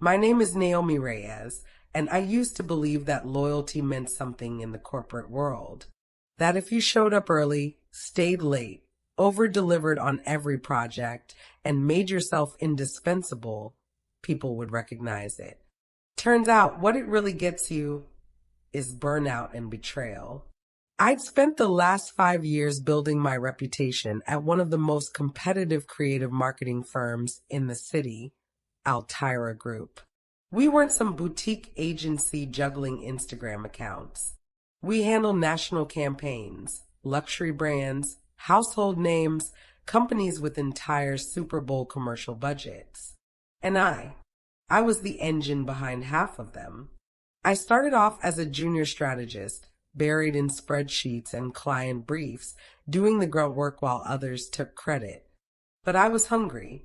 My name is Naomi Reyes, and I used to believe that loyalty meant something in the corporate world. That if you showed up early, stayed late, over-delivered on every project, and made yourself indispensable, people would recognize it. Turns out what it really gets you is burnout and betrayal. I'd spent the last 5 years building my reputation at one of the most competitive creative marketing firms in the city, Altira Group. We weren't some boutique agency juggling Instagram accounts. We handled national campaigns, luxury brands, household names, companies with entire Super Bowl commercial budgets. And I was the engine behind half of them. I started off as a junior strategist, buried in spreadsheets and client briefs, doing the grunt work while others took credit. But I was hungry,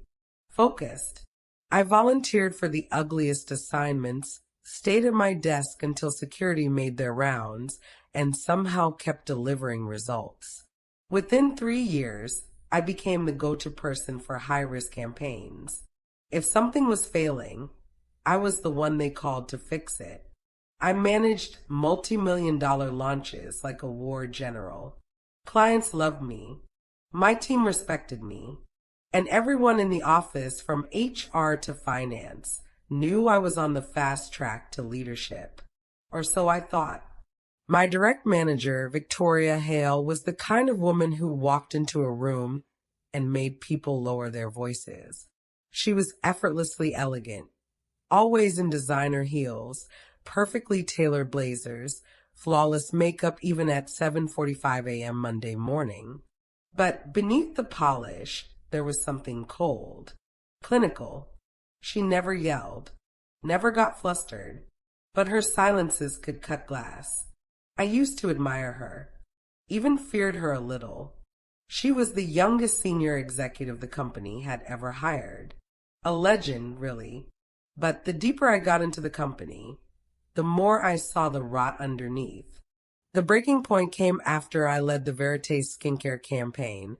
focused. I volunteered for the ugliest assignments, stayed at my desk until security made their rounds, and somehow kept delivering results. Within 3 years, I became the go-to person for high-risk campaigns. If something was failing, I was the one they called to fix it. I managed multi-million-dollar launches like a war general. Clients loved me. My team respected me. And everyone in the office, from HR to finance, knew I was on the fast track to leadership. Or so I thought. My direct manager, Victoria Hale, was the kind of woman who walked into a room and made people lower their voices. She was effortlessly elegant, always in designer heels, perfectly tailored blazers, flawless makeup even at 7:45 a.m. Monday morning. But beneath the polish, there was something cold, clinical. She never yelled, never got flustered, but her silences could cut glass. I used to admire her, even feared her a little. She was the youngest senior executive the company had ever hired. A legend, really. But the deeper I got into the company, the more I saw the rot underneath. The breaking point came after I led the Verite skincare campaign,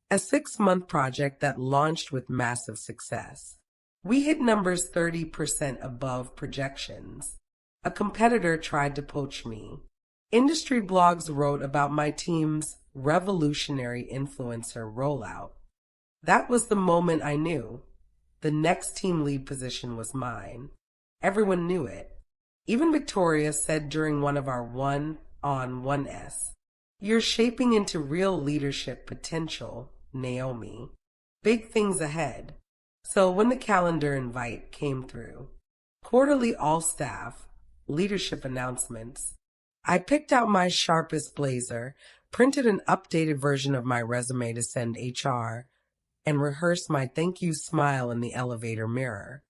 a 6-month project that launched with massive success. We hit numbers 30% above projections. A competitor tried to poach me. Industry blogs wrote about my team's revolutionary influencer rollout. That was the moment I knew. The next team lead position was mine. Everyone knew it. Even Victoria said during one of our one-on-one-s, "You're shaping into real leadership potential, Naomi. Big things ahead." So when the calendar invite came through, quarterly all-staff, leadership announcements, I picked out my sharpest blazer, printed an updated version of my resume to send HR, and rehearsed my thank you smile in the elevator mirror.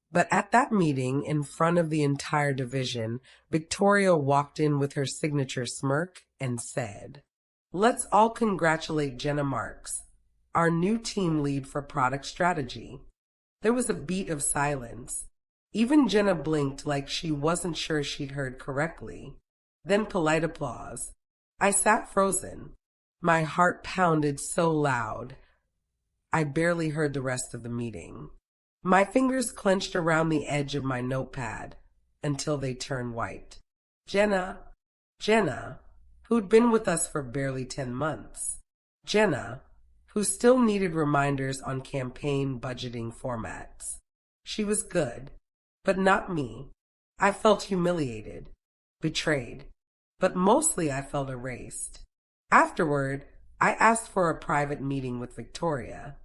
But at that meeting, in front of the entire division, Victoria walked in with her signature smirk and said, "Let's all congratulate Jenna Marks, our new team lead for product strategy." There was a beat of silence. Even Jenna blinked like she wasn't sure she'd heard correctly. Then polite applause. I sat frozen. My heart pounded so loud, I barely heard the rest of the meeting. My fingers clenched around the edge of my notepad until they turned white. Jenna, who'd been with us for barely 10 months. Jenna, who still needed reminders on campaign budgeting formats. She was good, but not me. I felt humiliated, betrayed, but mostly I felt erased. Afterward, I asked for a private meeting with Victoria.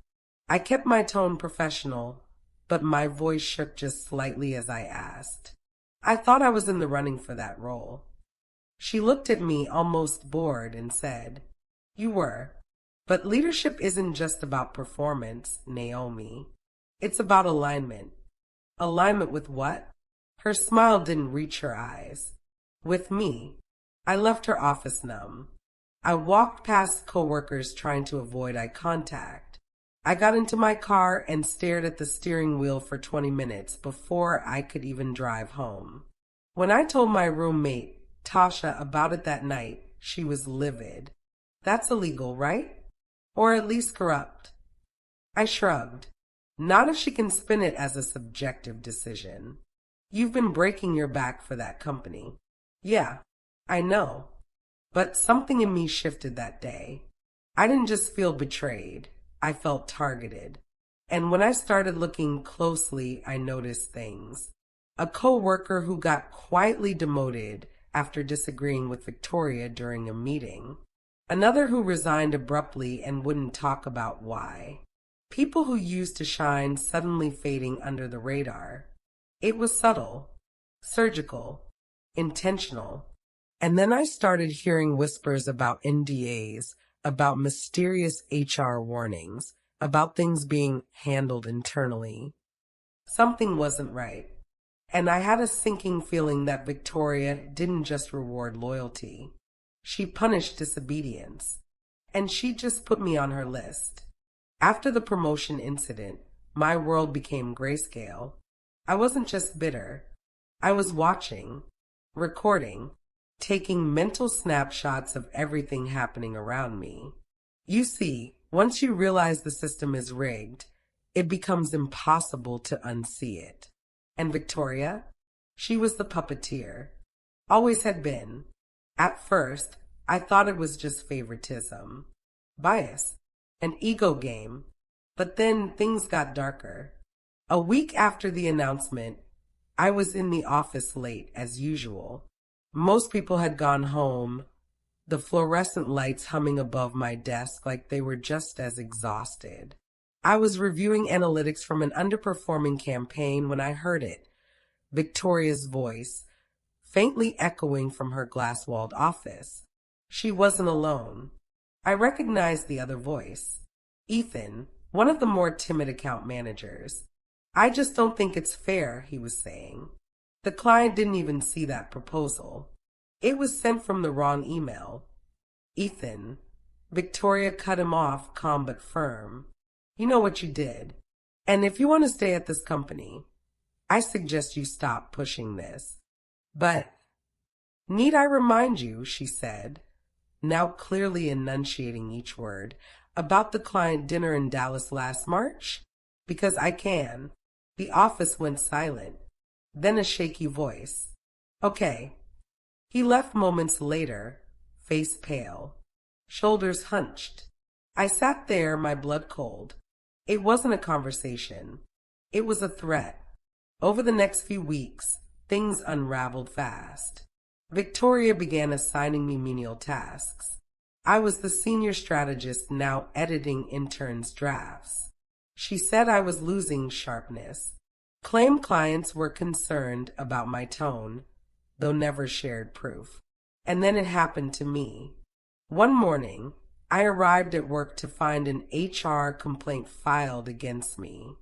I kept my tone professional, but my voice shook just slightly as I asked. I thought I was in the running for that role. She looked at me almost bored and said, "You were. But leadership isn't just about performance, Naomi. It's about alignment." Alignment with what? Her smile didn't reach her eyes. With me. I left her office numb. I walked past coworkers trying to avoid eye contact. I got into my car and stared at the steering wheel for 20 minutes before I could even drive home. When I told my roommate, Tasha, about it that night, she was livid. "That's illegal, right? Or at least corrupt." I shrugged. Not if she can spin it as a subjective decision. You've been breaking your back for that company. Yeah, I know. But something in me shifted that day. I didn't just feel betrayed, I felt targeted. And when I started looking closely, I noticed things. A coworker who got quietly demoted after disagreeing with Victoria during a meeting. Another who resigned abruptly and wouldn't talk about why. People who used to shine suddenly fading under the radar. It was subtle, surgical, intentional. And then I started hearing whispers about NDAs, about mysterious HR warnings, about things being handled internally. Something wasn't right. And I had a sinking feeling that Victoria didn't just reward loyalty. She punished disobedience. And she just put me on her list. After the promotion incident, my world became grayscale. I wasn't just bitter. I was watching, recording, taking mental snapshots of everything happening around me. You see, once you realize the system is rigged, it becomes impossible to unsee it. And Victoria? She was the puppeteer. Always had been. At first, I thought it was just favoritism, bias, an ego game. But then things got darker. A week after the announcement, I was in the office late as usual. Most people had gone home, the fluorescent lights humming above my desk like they were just as exhausted. I was reviewing analytics from an underperforming campaign when I heard it, Victoria's voice, faintly echoing from her glass-walled office. She wasn't alone. I recognized the other voice. Ethan, one of the more timid account managers. I just don't think it's fair, he was saying. The client didn't even see that proposal. It was sent from the wrong email. Ethan, Victoria cut him off, calm but firm. You know what you did. And if you want to stay at this company, I suggest you stop pushing this. But, need I remind you, she said, now clearly enunciating each word, about the client dinner in Dallas last March? Because I can. The office went silent. Then a shaky voice. Okay. He left moments later, face pale, shoulders hunched. I sat there, my blood cold. It wasn't a conversation. It was a threat. Over the next few weeks, things unraveled fast. Victoria began assigning me menial tasks. I was the senior strategist now editing interns' drafts. She said I was losing sharpness. Claimed clients were concerned about my tone, though never shared proof. And then it happened to me. One morning, I arrived at work to find an HR complaint filed against me.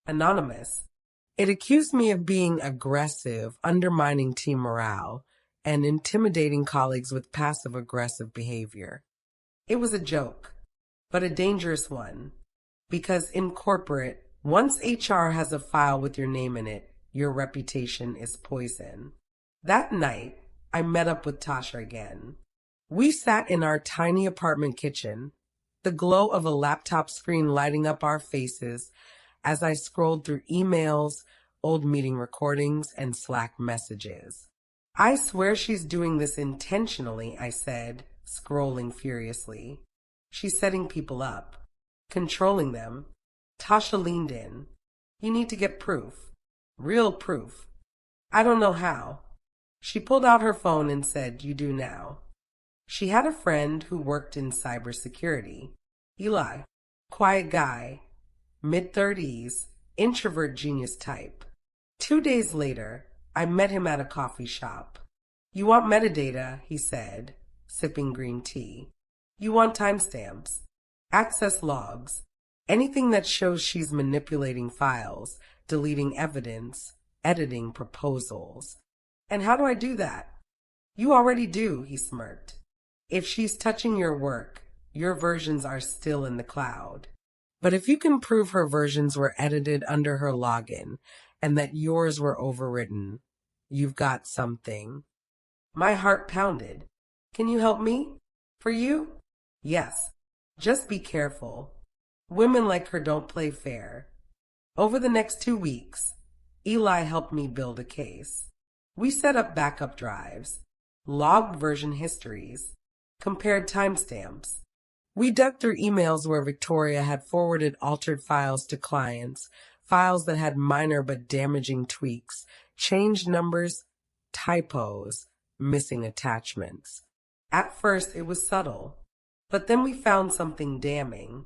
Anonymous. It accused me of being aggressive, undermining team morale, and intimidating colleagues with passive-aggressive behavior. It was a joke, but a dangerous one, because in corporate, once HR has a file with your name in it, your reputation is poison. That night, I met up with Tasha again. We sat in our tiny apartment kitchen, the glow of a laptop screen lighting up our faces as I scrolled through emails, old meeting recordings, and Slack messages. I swear she's doing this intentionally, I said, scrolling furiously. She's setting people up, controlling them. Tasha leaned in. You need to get proof. Real proof. I don't know how. She pulled out her phone and said, you do now. She had a friend who worked in cybersecurity. Eli, quiet guy, mid-30s, introvert genius type. 2 days later, I met him at a coffee shop. You want metadata, he said, sipping green tea. You want timestamps, access logs, anything that shows she's manipulating files, deleting evidence, editing proposals. And how do I do that? You already do, he smirked. If she's touching your work, your versions are still in the cloud. But if you can prove her versions were edited under her login and that yours were overwritten, you've got something. My heart pounded. Can you help me? For you? Yes. Just be careful. Women like her don't play fair. Over the next 2 weeks, Eli helped me build a case. We set up backup drives, logged version histories, compared timestamps. We dug through emails where Victoria had forwarded altered files to clients, files that had minor but damaging tweaks, changed numbers, typos, missing attachments. At first, it was subtle, but then we found something damning.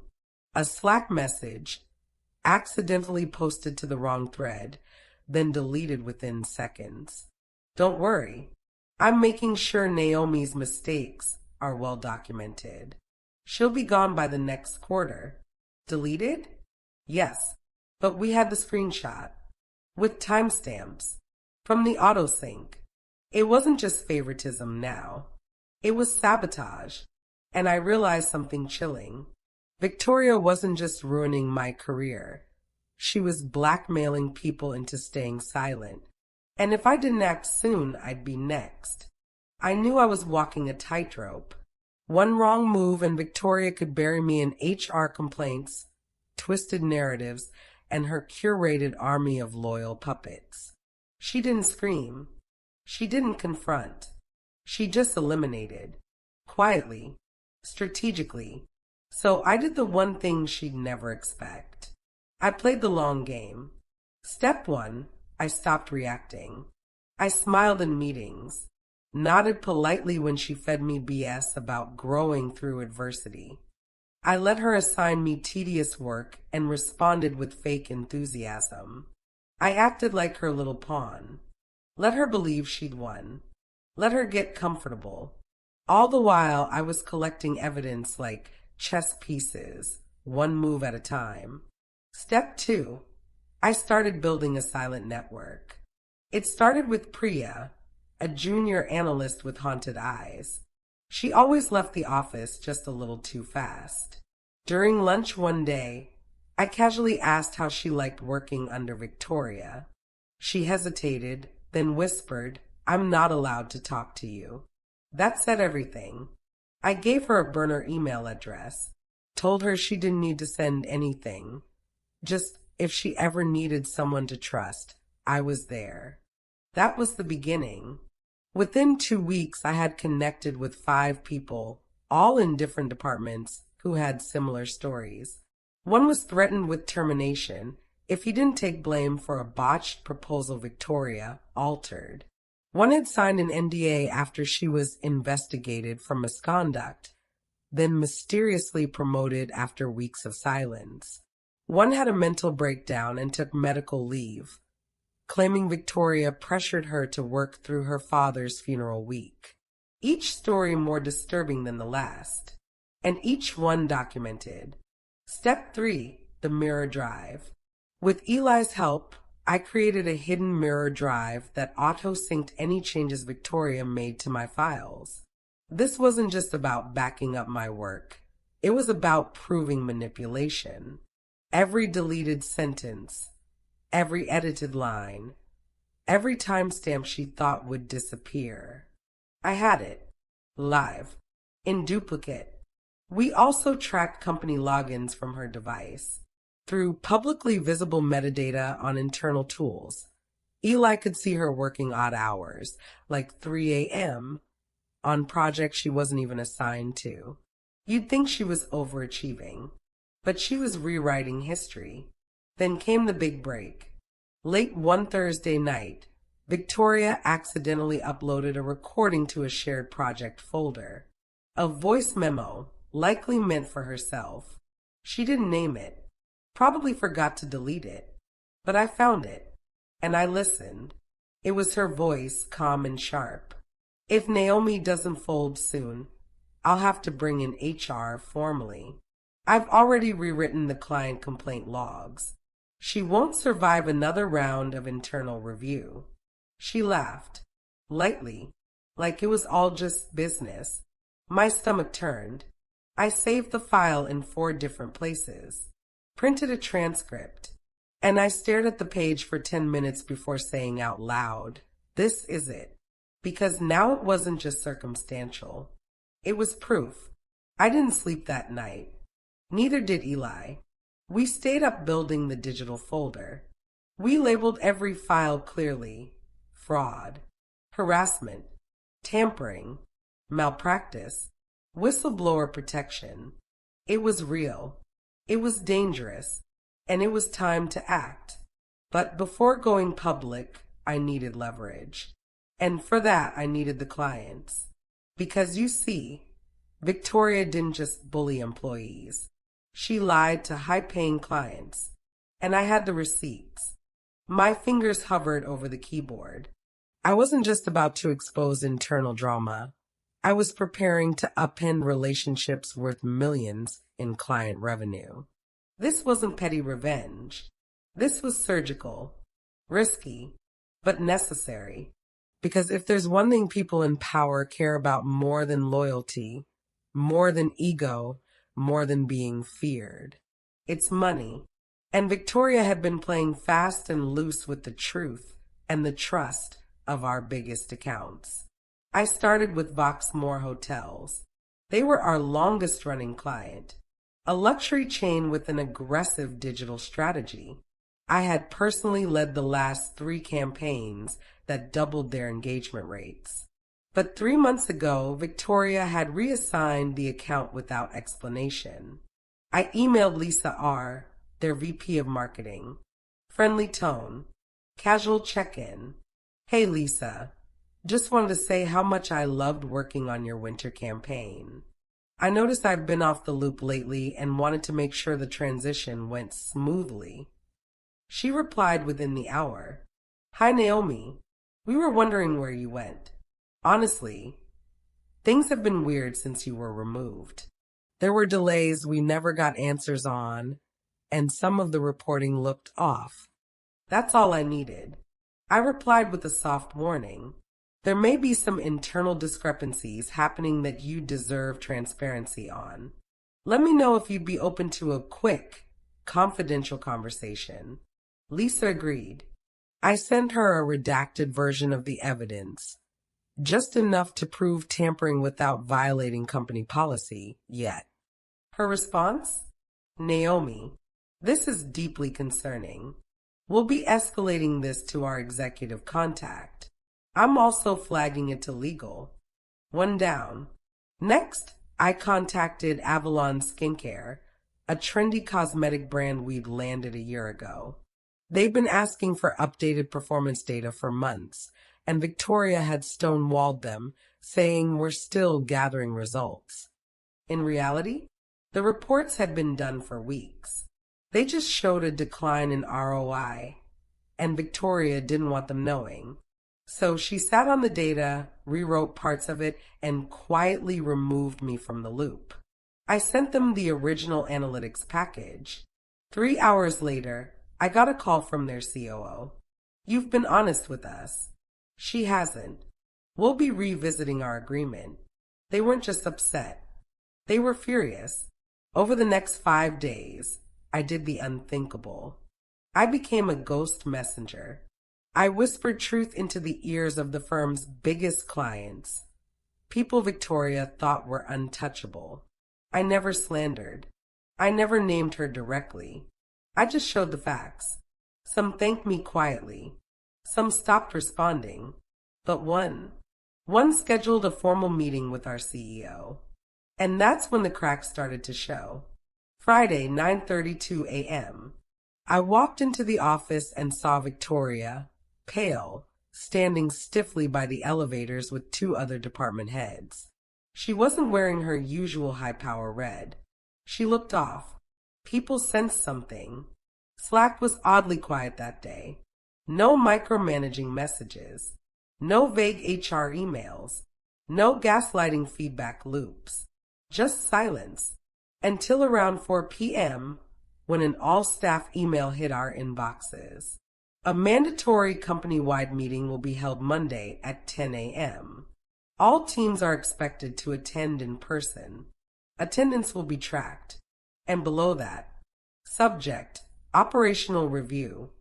A Slack message, accidentally posted to the wrong thread, then deleted within seconds. Don't worry, I'm making sure Naomi's mistakes are well documented. She'll be gone by the next quarter. Deleted? Yes, but we had the screenshot with timestamps from the autosync. It wasn't just favoritism now. It was sabotage. And I realized something chilling. Victoria wasn't just ruining my career. She was blackmailing people into staying silent. And if I didn't act soon, I'd be next. I knew I was walking a tightrope. One wrong move and Victoria could bury me in HR complaints, twisted narratives, and her curated army of loyal puppets. She didn't scream. She didn't confront. She just eliminated. Quietly. Strategically. So I did the one thing she'd never expect. I played the long game. Step 1, I stopped reacting. I smiled in meetings, nodded politely when she fed me BS about growing through adversity. I let her assign me tedious work and responded with fake enthusiasm. I acted like her little pawn. Let her believe she'd won. Let her get comfortable. All the while, I was collecting evidence like chess pieces, one move at a time. Step 2, I started building a silent network. It started with Priya, a junior analyst with haunted eyes. She always left the office just a little too fast. During lunch one day, I casually asked how she liked working under Victoria. She hesitated, then whispered, "I'm not allowed to talk to you." That said everything. I gave her a burner email address, told her she didn't need to send anything. Just if she ever needed someone to trust, I was there. That was the beginning. Within 2 weeks, I had connected with 5 people, all in different departments, who had similar stories. One was threatened with termination if he didn't take blame for a botched proposal Victoria altered. One had signed an NDA after she was investigated for misconduct, then mysteriously promoted after weeks of silence. One had a mental breakdown and took medical leave, claiming Victoria pressured her to work through her father's funeral week. Each story more disturbing than the last, and each one documented. Step 3, the mirror drive. With Eli's help, I created a hidden mirror drive that auto-synced any changes Victoria made to my files. This wasn't just about backing up my work. It was about proving manipulation. Every deleted sentence, every edited line, every timestamp she thought would disappear. I had it, live, in duplicate. We also tracked company logins from her device. Through publicly visible metadata on internal tools, Eli could see her working odd hours, like 3 a.m., on projects she wasn't even assigned to. You'd think she was overachieving, but she was rewriting history. Then came the big break. Late one Thursday night, Victoria accidentally uploaded a recording to a shared project folder. A voice memo, likely meant for herself. She didn't name it. Probably forgot to delete it, but I found it, and I listened. It was her voice, calm and sharp. "If Naomi doesn't fold soon, I'll have to bring in HR formally. I've already rewritten the client complaint logs. She won't survive another round of internal review." She laughed, lightly, like it was all just business. My stomach turned. I saved the file in 4 different places, printed a transcript, and I stared at the page for 10 minutes before saying out loud, "This is it." Because now it wasn't just circumstantial. It was proof. I didn't sleep that night. Neither did Eli. We stayed up building the digital folder. We labeled every file clearly: fraud, harassment, tampering, malpractice, whistleblower protection. It was real. It was dangerous. And it was time to act. But before going public, I needed leverage. And for that, I needed the clients. Because you see, Victoria didn't just bully employees. She lied to high-paying clients. And I had the receipts. My fingers hovered over the keyboard. I wasn't just about to expose internal drama. I was preparing to upend relationships worth millions in client revenue. This wasn't petty revenge. This was surgical, risky, but necessary. Because if there's one thing people in power care about more than loyalty, more than ego, more than being feared, it's money. And Victoria had been playing fast and loose with the truth and the trust of our biggest accounts. I started with Voxmore Hotels. They were our longest running client, a luxury chain with an aggressive digital strategy. I had personally led the last 3 campaigns that doubled their engagement rates. But 3 months ago, Victoria had reassigned the account without explanation. I emailed Lisa R., their VP of Marketing. Friendly tone, casual check-in. Hey Lisa, just wanted to say how much I loved working on your winter campaign. I noticed I've been off the loop lately and wanted to make sure the transition went smoothly. She replied within the hour. Hi Naomi, we were wondering where you went. Honestly, things have been weird since you were removed. There were delays we never got answers on, and some of the reporting looked off. That's all I needed. I replied with a soft warning. There may be some internal discrepancies happening that you deserve transparency on. Let me know if you'd be open to a quick, confidential conversation. Lisa agreed. I sent her a redacted version of the evidence, just enough to prove tampering without violating company policy yet. Her response? Naomi, this is deeply concerning. We'll be escalating this to our executive contact. I'm also flagging it to legal. 1 down. Next, I contacted Avalon Skincare, a trendy cosmetic brand we'd landed a year ago. They've been asking for updated performance data for months, and Victoria had stonewalled them, saying we're still gathering results. In reality, the reports had been done for weeks. They just showed a decline in ROI, and Victoria didn't want them knowing. So she sat on the data, rewrote parts of it, and quietly removed me from the loop. I sent them the original analytics package. 3 hours later, I got a call from their COO. You've been honest with us. She hasn't. We'll be revisiting our agreement. They weren't just upset. They were furious. Over the next 5 days, I did the unthinkable. I became a ghost messenger. I whispered truth into the ears of the firm's biggest clients, people Victoria thought were untouchable. I never slandered. I never named her directly. I just showed the facts. Some thanked me quietly. Some stopped responding. But one scheduled a formal meeting with our CEO. And that's when the cracks started to show. Friday, 9:32 a.m. I walked into the office and saw Victoria, pale, standing stiffly by the elevators with 2 other department heads. She wasn't wearing her usual high-power red. She looked off. People sensed something. Slack was oddly quiet that day. No micromanaging messages. No vague HR emails. No gaslighting feedback loops. Just silence. Until around 4 p.m., when an all-staff email hit our inboxes. A mandatory company-wide meeting will be held Monday at 10 a.m. All teams are expected to attend in person. Attendance will be tracked. And below that, subject, operational review,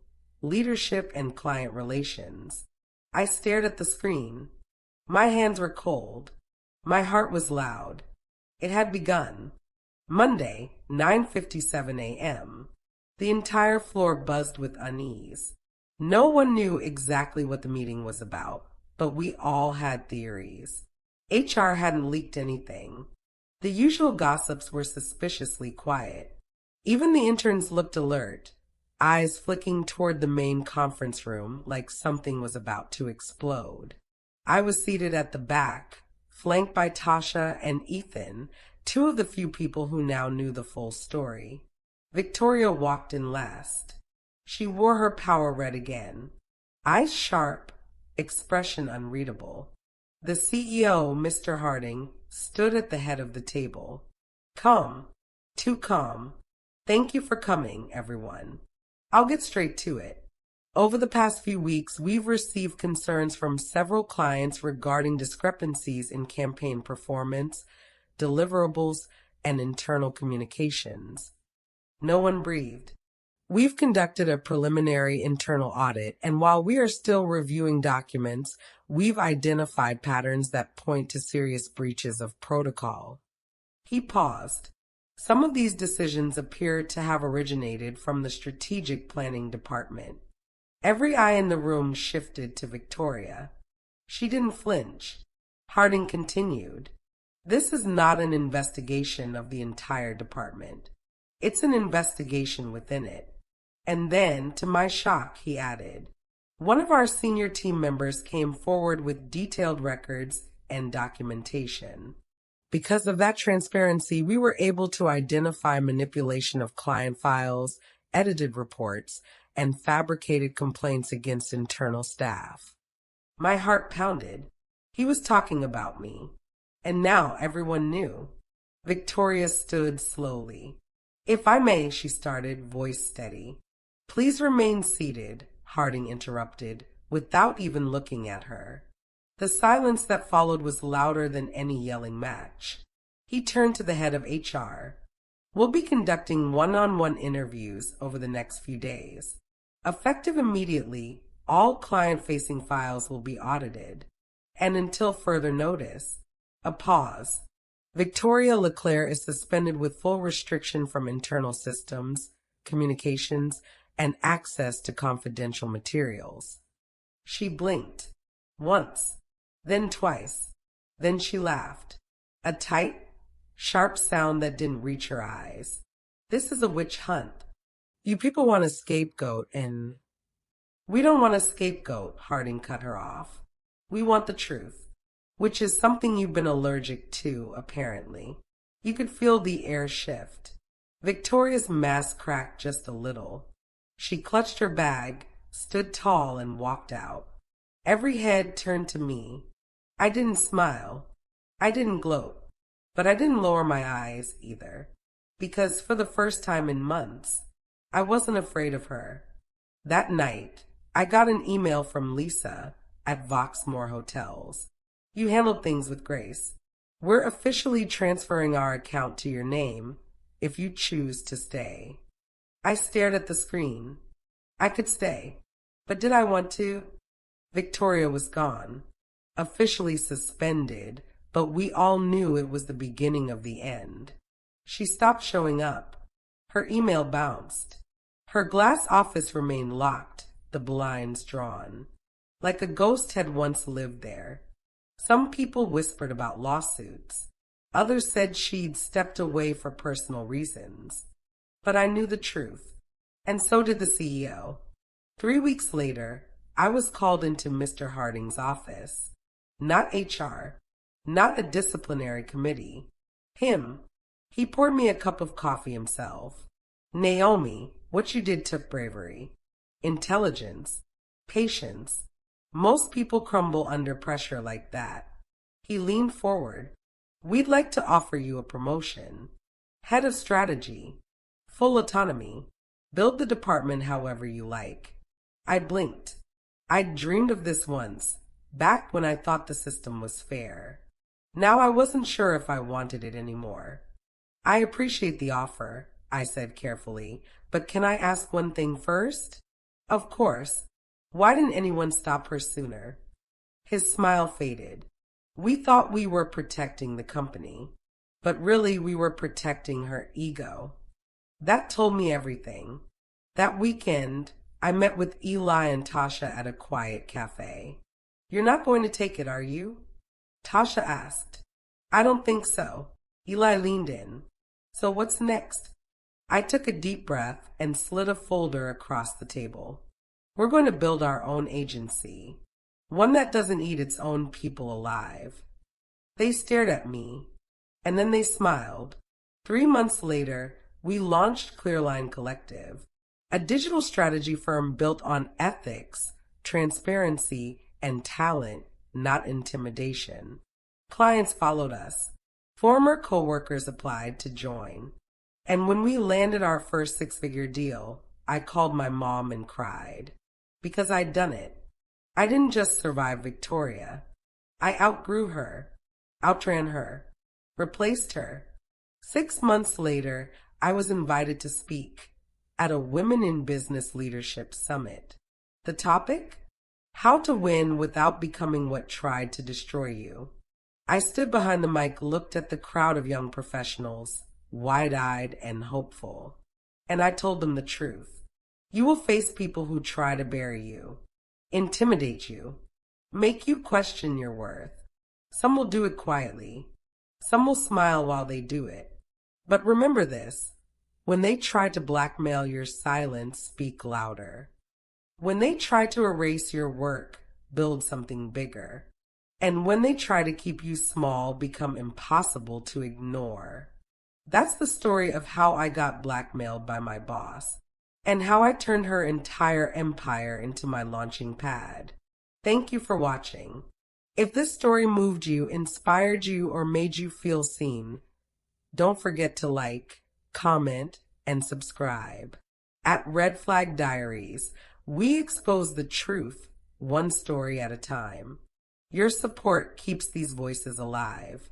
leadership and client relations. I stared at the screen. My hands were cold. My heart was loud. It had begun. Monday, 9:57 a.m. The entire floor buzzed with unease. No one knew exactly what the meeting was about, but we all had theories. HR hadn't leaked anything. The usual gossips were suspiciously quiet. Even the interns looked alert, eyes flicking toward the main conference room like something was about to explode. I was seated at the back, flanked by Tasha and Ethan, two of the few people who now knew the full story. Victoria walked in last. She wore her power red again. Eyes sharp, expression unreadable. The CEO, Mr. Harding, stood at the head of the table. Calm, too calm. Thank you for coming, everyone. I'll get straight to it. Over the past few weeks, we've received concerns from several clients regarding discrepancies in campaign performance, deliverables, and internal communications. No one breathed. We've conducted a preliminary internal audit, and while we are still reviewing documents, we've identified patterns that point to serious breaches of protocol. He paused. Some of these decisions appear to have originated from the strategic planning department. Every eye in the room shifted to Victoria. She didn't flinch. Harding continued. This is not an investigation of the entire department. It's an investigation within it. And then, to my shock, he added, one of our senior team members came forward with detailed records and documentation. Because of that transparency, we were able to identify manipulation of client files, edited reports, and fabricated complaints against internal staff. My heart pounded. He was talking about me. And now everyone knew. Victoria stood slowly. If I may, she started, voice steady. Please remain seated, Harding interrupted, without even looking at her. The silence that followed was louder than any yelling match. He turned to the head of HR. We'll be conducting one-on-one interviews over the next few days. Effective immediately, all client-facing files will be audited. And until further notice, a pause. Victoria Leclerc is suspended with full restriction from internal systems, communications, and access to confidential materials. She blinked. Once, then twice. Then she laughed. A tight, sharp sound that didn't reach her eyes. This is a witch hunt. You people want a scapegoat and... We don't want a scapegoat, Harding cut her off. We want the truth, which is something you've been allergic to, apparently. You could feel the air shift. Victoria's mask cracked just a little. She clutched her bag, stood tall, and walked out. Every head turned to me. I didn't smile. I didn't gloat. But I didn't lower my eyes either. Because for the first time in months, I wasn't afraid of her. That night, I got an email from Lisa at Voxmore Hotels. You handled things with grace. We're officially transferring our account to your name if you choose to stay. I stared at the screen. I could stay. But did I want to? Victoria was gone. Officially suspended, but we all knew it was the beginning of the end. She stopped showing up. Her email bounced. Her glass office remained locked, the blinds drawn. Like a ghost had once lived there. Some people whispered about lawsuits. Others said she'd stepped away for personal reasons. But I knew the truth, and so did the CEO. 3 weeks later, I was called into Mr. Harding's office. Not HR, not a disciplinary committee. Him. He poured me a cup of coffee himself. Naomi, what you did took bravery, intelligence, patience. Most people crumble under pressure like that. He leaned forward. We'd like to offer you a promotion. Head of strategy. Full autonomy. Build the department however you like. I blinked. I'd dreamed of this once, back when I thought the system was fair. Now I wasn't sure if I wanted it anymore. I appreciate the offer, I said carefully, but can I ask one thing first? Of course. Why didn't anyone stop her sooner? His smile faded. We thought we were protecting the company, but really we were protecting her ego. That told me everything. That weekend, I met with Eli and Tasha at a quiet cafe. "You're not going to take it, are you?" Tasha asked. "I don't think so." Eli leaned in. "So what's next?" I took a deep breath and slid a folder across the table. "We're going to build our own agency, one that doesn't eat its own people alive." They stared at me, and then they smiled. 3 months later, we launched Clearline Collective, a digital strategy firm built on ethics, transparency, and talent, not intimidation. Clients followed us. Former coworkers applied to join. And when we landed our first six-figure deal, I called my mom and cried. Because I'd done it. I didn't just survive Victoria. I outgrew her, outran her, replaced her. 6 months later, I was invited to speak at a Women in Business Leadership Summit. The topic? How to win without becoming what tried to destroy you. I stood behind the mic, looked at the crowd of young professionals, wide-eyed and hopeful, and I told them the truth. You will face people who try to bury you, intimidate you, make you question your worth. Some will do it quietly. Some will smile while they do it. But remember this, when they try to blackmail your silence, speak louder. When they try to erase your work, build something bigger. And when they try to keep you small, become impossible to ignore. That's the story of how I got blackmailed by my boss, and how I turned her entire empire into my launching pad. Thank you for watching. If this story moved you, inspired you, or made you feel seen, don't forget to like, comment, and subscribe. At Red Flag Diaries, we expose the truth, one story at a time. Your support keeps these voices alive.